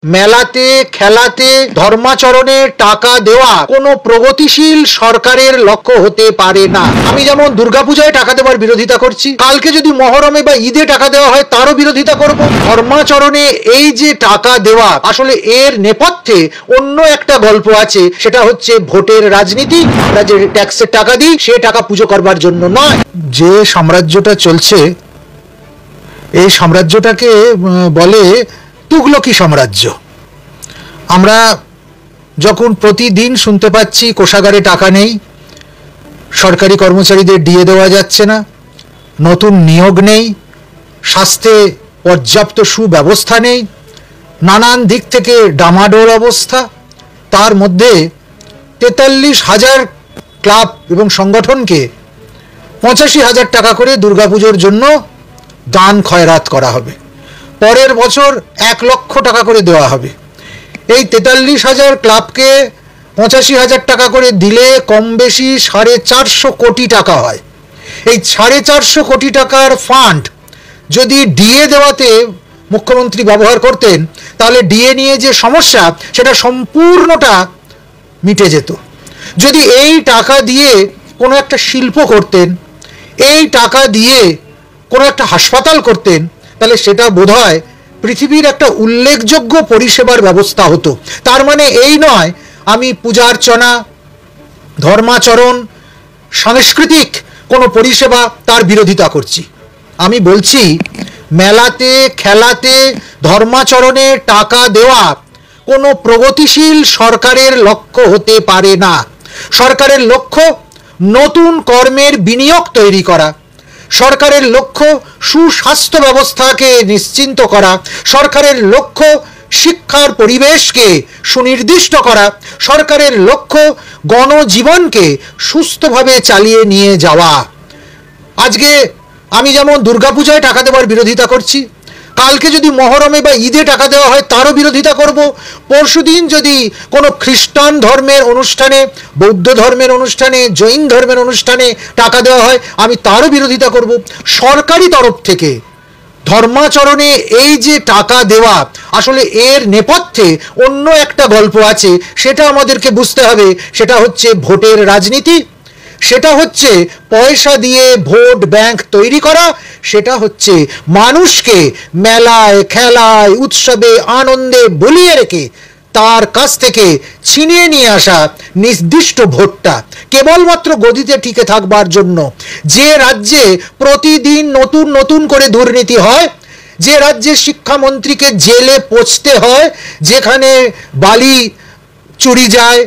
মেলাতে খেলাতে ধর্মাচরণে টাকা দেওয়া কোনো প্রগতিশীল সরকারের লক্ষ্য হতে পারে না। আমি যেমন দুর্গাপূজায় টাকা দেওয়ার বিরোধিতা করছি, কালকে যদি মহরমে বা ঈদে টাকা দেওয়া হয় তারও বিরোধিতা করব। ধর্মাচরণে এই যে টাকা দেওয়া, আসলে এর নেপথ্যে অন্য একটা গল্প আছে, সেটা হচ্ছে ভোটের রাজনীতি। আমরা যে ট্যাক্সের টাকা দিই সে টাকা পুজো করবার জন্য নয়। যে সাম্রাজ্যটা চলছে এই সাম্রাজ্যটাকে বলে তুগলকি সাম্রাজ্য। আমরা যখন প্রতিদিন শুনতে পাচ্ছি কোষাগারে টাকা নেই, সরকারি কর্মচারীদের ডিএ দেওয়া যাচ্ছে না, নতুন নিয়োগ নেই, স্বাস্থ্যে পর্যাপ্ত সুব্যবস্থা নেই, নানান দিক থেকে ডামাডোল অবস্থা, তার মধ্যে ৪৩,০০০ ক্লাব এবং সংগঠনকে ৮৫,০০০ টাকা করে দুর্গাপুজোর জন্য দান খয়রাত করা হবে। পরের বছর ১ লক্ষ টাকা করে দেওয়া হবে। এই ৪৩,০০০ ক্লাবকে ৮৫,০০০ টাকা করে দিলে কম বেশি ৪৫০ কোটি টাকা হয়। এই ৪৫০ কোটি টাকার ফান্ড যদি ডিএ দেওয়াতে মুখ্যমন্ত্রী ব্যবহার করতেন, তাহলে ডিএ নিয়ে যে সমস্যা সেটা সম্পূর্ণটা মিটে যেত। যদি এই টাকা দিয়ে কোনো একটা শিল্প করতেন, এই টাকা দিয়ে কোনো একটা হাসপাতাল করতেন, তাহলে সেটা বোধহয় পৃথিবীর একটা উল্লেখযোগ্য পরিষেবার ব্যবস্থা হতো। তার মানে এই নয় আমি পূজা অর্চনা, ধর্মাচরণ, সাংস্কৃতিক কোনো পরিষেবা তার বিরোধিতা করছি। আমি বলছি মেলাতে খেলাতে ধর্মাচরণে টাকা দেওয়া কোনো প্রগতিশীল সরকারের লক্ষ্য হতে পারে না। সরকারের লক্ষ্য নতুন কর্মের বিনিয়োগ তৈরি করা, সরকারের লক্ষ্য সুস্বাস্থ্য ব্যবস্থাকে নিশ্চিন্ত করা, সরকারের লক্ষ্য শিক্ষার পরিবেশকে সুনির্দিষ্ট করা, সরকারের লক্ষ্য গণজীবনকে সুস্থভাবে চালিয়ে নিয়ে যাওয়া। আজকে আমি যেমন দুর্গাপূজায় টাকা দেওয়ার বিরোধিতা করছি, কালকে যদি মহরমে বা ঈদে টাকা দেওয়া হয় তারও বিরোধিতা করব। পরশুদিন যদি কোনো খ্রিস্টান ধর্মের অনুষ্ঠানে, বৌদ্ধ ধর্মের অনুষ্ঠানে, জৈন ধর্মের অনুষ্ঠানে টাকা দেওয়া হয় আমি তারও বিরোধিতা করব। সরকারি তরফ থেকে ধর্মাচরণে এই যে টাকা দেওয়া, আসলে এর নেপথ্যে অন্য একটা গল্প আছে, সেটা আমাদেরকে বুঝতে হবে। সেটা হচ্ছে ভোটের রাজনীতি, সেটা হচ্ছে পয়সা দিয়ে ভোট ব্যাংক তৈরি করা, সেটা হচ্ছে মানুষকে মেলায় খেলায় উৎসবে আনন্দে ভুলিয়ে রেখে তার কাছ থেকে ছিনিয়ে নিয়ে আসা নির্দিষ্ট ভোটটা কেবলমাত্র গদিতে টিকে থাকবার জন্য। যে রাজ্যে প্রতিদিন নতুন নতুন করে দুর্নীতি হয়, যে রাজ্যে শিক্ষামন্ত্রীকে জেলে পচতে হয়, যেখানে বালি চুরি যায়,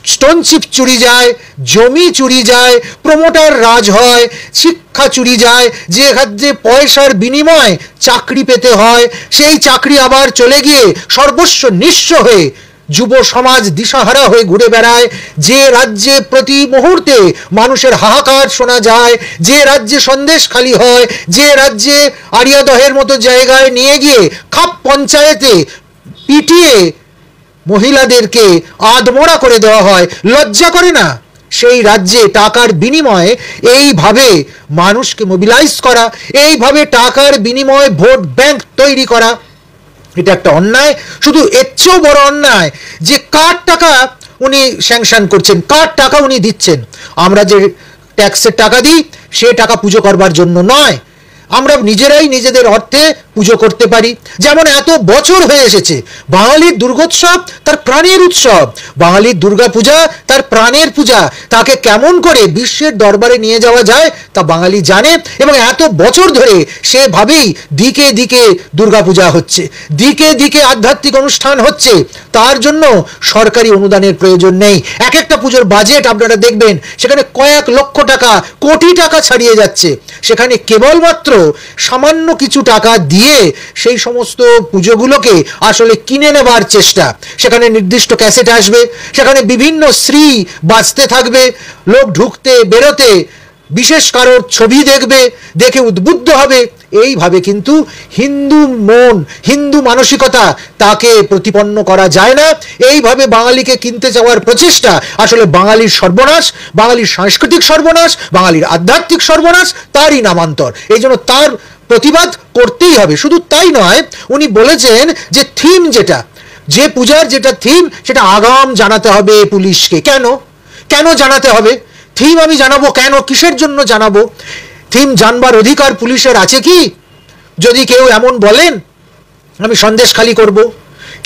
স্টোনচিপ চুরি যায়, জমি চুরি যায়, প্রমোটার রাজ হয়, শিক্ষা চুরি যায়, যে রাজ্যে পয়সার বিনিময়ে চাকরি পেতে হয়, সেই চাকরি আবার চলে গিয়ে সর্বস্ব নিঃস্ব হয়ে যুব সমাজ দিশাহারা হয়ে ঘুরে বেড়ায়, যে রাজ্যে প্রতি মুহূর্তে মানুষের হাহাকার শোনা যায়, যে রাজ্যে সন্দেশখালি হয়, যে রাজ্যে আরিয়াদহের মতো জায়গায় নিয়ে গিয়ে খাপ পঞ্চায়েতে পিটিয়ে মহিলাদেরকে আধমরা করে দেওয়া হয়, লজ্জা করে না? সেই রাজ্যে টাকার বিনিময়ে এইভাবে মানুষকে মোবিলাইজ করা, এইভাবে টাকার বিনিময়ে ভোট ব্যাংক তৈরি করা, এটা একটা অন্যায়। শুধু এর চেয়েও বড় অন্যায় যে কার টাকা উনি স্যাংশন করছেন, কার টাকা উনি দিচ্ছেন। আমরা যে ট্যাক্সের টাকা দিই সে টাকা পুজো করবার জন্য নয়, আমরা নিজেরাই নিজেদের অর্থে পুজো করতে পারি। যেমন এত বছর হয়ে এসেছে, বাঙালির দুর্গোৎসব তার প্রাণের উৎসব, বাঙালির দুর্গাপূজা তার প্রাণের পূজা। তাকে কেমন করে বিশ্বের দরবারে নিয়ে যাওয়া যায় তা বাঙালি জানে, এবং এত বছর ধরে সেভাবেই দিকে দিকে দুর্গাপূজা হচ্ছে, দিকে দিকে আধ্যাত্মিক অনুষ্ঠান হচ্ছে। তার জন্য সরকারি অনুদানের প্রয়োজন নেই। এক একটা পুজোর বাজেট আপনারা দেখবেন সেখানে কয়েক লক্ষ টাকা, কোটি টাকা ছাড়িয়ে যাচ্ছে। সেখানে কেবলমাত্র সামান্য কিছু টাকা দিয়ে সেই সমস্ত পুজোগুলোকে আসলে কিনে নেবার চেষ্টা। সেখানে নির্দিষ্ট ক্যাসেট আসবে, সেখানে বিভিন্ন শ্রী বাজতে থাকবে, লোক ঢুকতে বেরোতে বিশেষ কারোর ছবি দেখবে, দেখে উদ্বুদ্ধ হবে। এইভাবে কিন্তু হিন্দু মন, হিন্দু মানসিকতা তাকে প্রতিপন্ন করা যায় না। এইভাবে বাঙালিকে কিনতে যাওয়ার প্রচেষ্টা আসলে বাঙালির সর্বনাশ, বাঙালির সাংস্কৃতিক সর্বনাশ, বাঙালির আধ্যাত্মিক সর্বনাশ, তারই নামান্তর। এই জন্য তার প্রতিবাদ করতেই হবে। শুধু তাই নয়, উনি বলেছেন যে থিম যেটা, যে পূজার যেটা থিম, সেটা আগাম জানাতে হবে পুলিশকে। কেন কেন জানাতে হবে? থিম আমি জানাবো কেন? কিসের জন্য জানাবো? থিম জানবার অধিকার পুলিশের আছে কি? যদি কেউ এমন বলেন আমি সন্দেশখালি করব,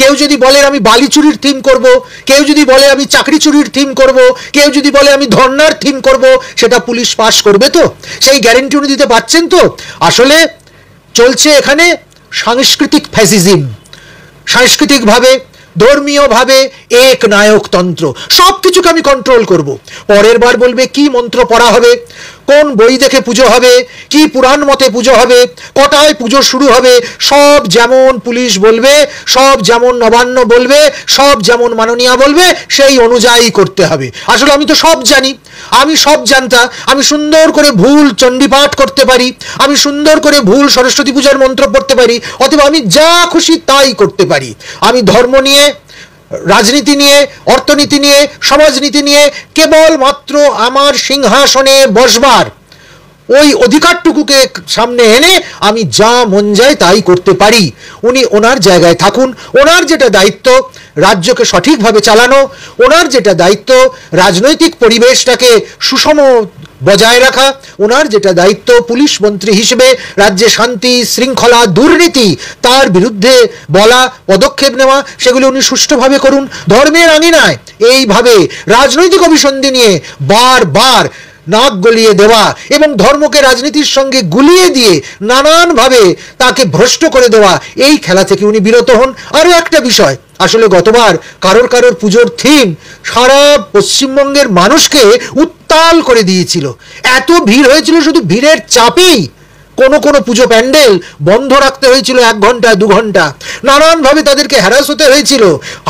কেউ যদি বলে আমি বালি চুরির থিম করব, কেউ যদি বলে আমি চাকরি চুরির থিম করব, কেউ যদি বলে আমি ধর্নার থিম করব, সেটা পুলিশ পাস করবে তো? সেই গ্যারেন্টি উনি দিতে পারছেন তো? আসলে চলছে এখানে সাংস্কৃতিক ফ্যাসিজম, সাংস্কৃতিকভাবে, ধর্মীয়ভাবে এক নায়কতন্ত্র। সব কিছুকে আমি কন্ট্রোল করব। পরের বার বলবে কি মন্ত্র পড়া হবে, কোন বই দেখে পুজো হবে, কি পুরাণ মতে পুজো হবে, কটায় পুজো শুরু হবে, সব যেমন পুলিশ বলবে, সব যেমন নবান্ন বলবে, সব যেমন মাননীয়া বলবে, সেই অনুযায়ী করতে হবে। আসলে আমি তো সব জানি, আমি সব জানতা, আমি সুন্দর করে ভুল চণ্ডীপাঠ করতে পারি, আমি সুন্দর করে ভুল সরস্বতী পূজার মন্ত্র পড়তে পারি, অথবা আমি যা খুশি তাই করতে পারি। আমি ধর্ম নিয়ে, রাজনীতি নিয়ে, অর্থনীতি নিয়ে, সমাজনীতি নিয়ে কেবলমাত্র আমার সিংহাসনে বসবার ওই অধিকারটুকুকে সামনে এনে আমি যা মন যায় তাই করতে পারি। উনি ওনার জায়গায় থাকুন। ওনার যেটা দায়িত্ব রাজ্যকে সঠিকভাবে চালানো, ওনার যেটা দায়িত্ব রাজনৈতিক পরিবেশটাকে সুষম বজায় রাখা, ওনার যেটা দায়িত্ব পুলিশ মন্ত্রী হিসেবে রাজ্যে শান্তি শৃঙ্খলা দুর্নীতি তার বিরুদ্ধে বলা, পদক্ষেপ নেওয়া, সেগুলো উনি সুষ্ঠুভাবে করুন। ধর্মের আঙিনায় এইভাবে রাজনৈতিক অভিসন্ধি নিয়ে বারবার নাক গলিয়ে দেওয়া এবং ধর্মকে রাজনীতির সঙ্গে গুলিয়ে দিয়ে নানানভাবে তাকে ভ্রষ্ট করে দেওয়া, এই খেলা থেকে উনি বিরত হন। আরও একটা বিষয়, আসলে গতবার কারোর পুজোর থিম সারা পশ্চিমবঙ্গের মানুষকে উত্তাল করে দিয়েছিল। এত ভিড় হয়েছিল, শুধু ভিড়ের চাপেই কোনো পুজো প্যান্ডেল বন্ধ রাখতে হয়েছিল 1 ঘন্টা 2 ঘন্টা, নানানভাবে তাদেরকে হ্যারাস হতে হয়েছিল।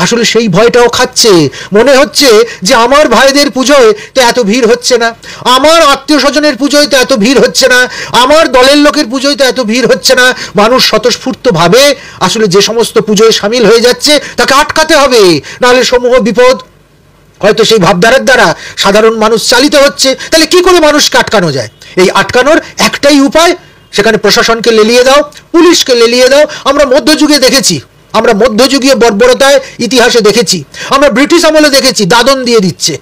আসলে সেই ভয়টাও খাচ্ছে। মনে হচ্ছে যে আমার ভাইদের পুজোয় তো এত ভিড় হচ্ছে না, আমার আত্মীয় স্বজনের পুজোয় তো এত ভিড় হচ্ছে না, আমার দলের লোকের পুজোয় তো এত ভিড় হচ্ছে না। মানুষ স্বতঃস্ফূর্তভাবে আসলে যে সমস্ত পুজোয় সামিল হয়ে যাচ্ছে তাকে আটকাতে হবে, নাহলে সমূহ বিপদ। হয়তো সেই ভাবধারার দ্বারা সাধারণ মানুষ চালিত হচ্ছে। তাহলে কি করে মানুষকে আটকানো যায়? এই আটকানোর একটাই উপায়, সেখানে প্রশাসনকে লেলিয়ে দাও, পুলিশকে লেলিয়ে দাও। আমরা মধ্যযুগে দেখেছি, আমরা মধ্যযুগীয় বর্বরতায় ইতিহাসে দেখেছি, আমরা ব্রিটিশ আমলে দেখেছি দাদন দিয়ে দিচ্ছে,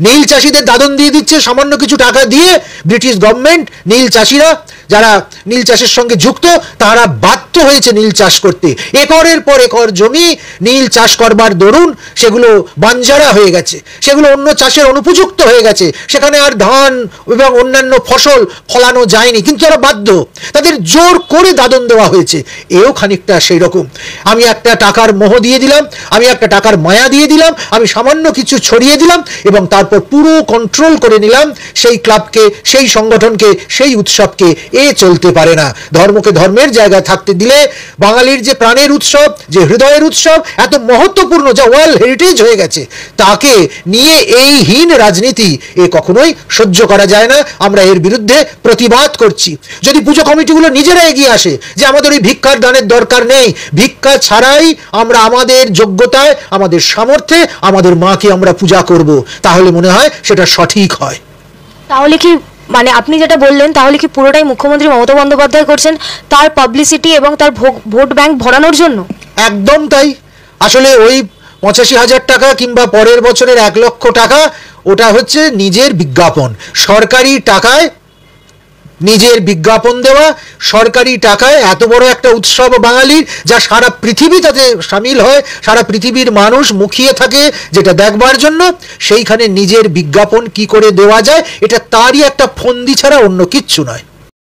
নীল চাষিদের দাদন দিয়ে দিচ্ছে। সামান্য কিছু টাকা দিয়ে ব্রিটিশ গভর্নমেন্ট নীল চাষিরা যারা নীল চাষের সঙ্গে যুক্ত তারা বাধ্য হয়েছে নীল চাষ করতে। একরের পর একর জমি নীল চাষ করবার দরুন সেগুলো বাঞ্জারা হয়ে গেছে, সেগুলো অন্য চাষের অনুপযুক্ত হয়ে গেছে, সেখানে আর ধান এবং অন্যান্য ফসল ফলানো যায়নি, কিন্তু তারা বাধ্য, তাদের জোর করে দাদন দেওয়া হয়েছে। এও খানিকটা সেই রকম। আমি একটা টাকার মোহ দিয়ে দিলাম, আমি একটা টাকার মায়া দিয়ে দিলাম, আমি সামান্য কিছু ছড়িয়ে দিলাম এবং তারপর পুরো কন্ট্রোল করে নিলাম সেই ক্লাবকে, সেই সংগঠনকে, সেই উৎসবকে। এ চলতে পারে না। ধর্মকে ধর্মের জায়গায় থাকতে দিলে বাঙালির যে প্রাণের উৎসব, যে হৃদয়ের উৎসব, এত মহত্বপূর্ণ, যা ওয়ার্ল্ড হেরিটেজ হয়ে গেছে, তাকে নিয়ে এই হীন রাজনীতি এ কখনোই সহ্য করা যায় না। আমরা এর বিরুদ্ধে প্রতিবাদ করছি। যদি পুজো কমিটিগুলো নিজেরা এগিয়ে আসে যে আমাদের ওই ভিক্ষার দানের দরকার নেই, ভিক্ষা ছাড়াই আমরা আমাদের যোগ্যতায়, আমাদের সামর্থ্যে আমাদের মাকে আমরা পূজা করব, তাহলে মনে হয় সেটা সঠিক হয়। তাহলে কি মানে আপনি যেটা বললেন, তাহলে কি পুরোটাই মুখ্যমন্ত্রী মমতা বন্দ্যোপাধ্যায় করছেন তার পাবলিসিটি এবং তার ভোট ব্যাংক ভরানোর জন্য? একদম তাই। আসলে ওই 85,000 টাকা কিংবা পরের বছরের 1 লক্ষ টাকা, ওটা হচ্ছে নিজের বিজ্ঞাপন। সরকারি টাকায় নিজের বিজ্ঞাপন দেওয়া, সরকারি টাকায় এত বড় একটা উৎসব বাঙালির, যা সারা পৃথিবী তাতে সামিল হয়, সারা পৃথিবীর মানুষ মুখিয়ে থাকে যেটা দেখবার জন্য, সেইখানে নিজের বিজ্ঞাপন কি করে দেওয়া যায়, এটা তারই একটা ফন্দি ছাড়া অন্য কিচ্ছু নয়।